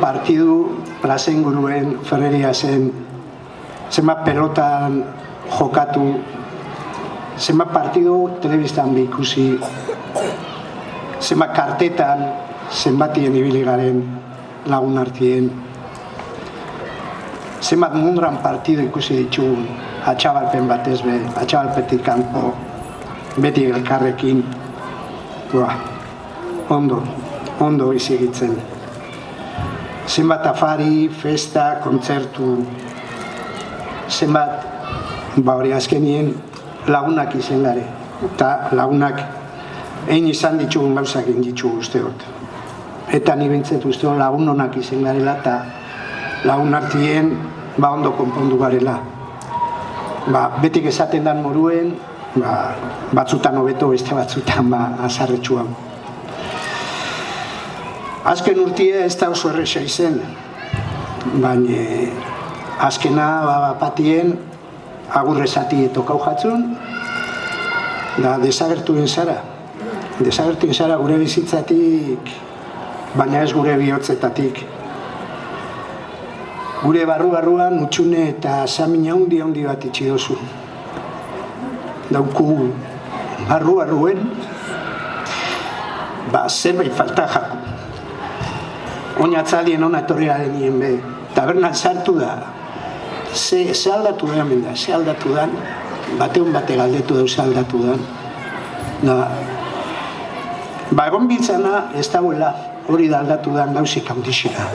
partidu plazen guruen Ferreria zen, zenbat pelotan jokatu, zenbat partidu telebistan ikusi, zenbat kartetan, zenbatien ibili garen lagun artien, zenbat mundran partidu ikusi ditugun, atxabalpen batez be, atxabalpetik kanpo, beti elkarrekin, ondo izigitzen. Zenbat afari, festa, kontzertu, zenbat, hori azkenien lagunak izen gare. Eta lagunak egin izan ditugun gauzak egin ditugu uste dut. Eta ni bintzet uste dut lagun honak izen garela eta lagun artien ondo konpondu garela. Betik esaten dan moruen, batzutan hobeto, beste batzutan azarretxuan. Azken urtia ez da oso erresa izen, baina azkena patien agurrezati tokau jatzun, da desagertuen zara. Desagertuen zara gure bizitzatik, baina ez gure bihotzetatik. Gure barru-barruan utxune eta samina handi bat itxi dozu. Dauku barru-barruen, zerbait falta jaku. Oinatzalien hona etorri garen nien be. Tabernan sartu da. Ze aldatu da hemen da, ze aldatu da. Bateun bate galdetu da, ze aldatu da. Egon biltzana ez dauela hori da aldatu da gauzik handixera.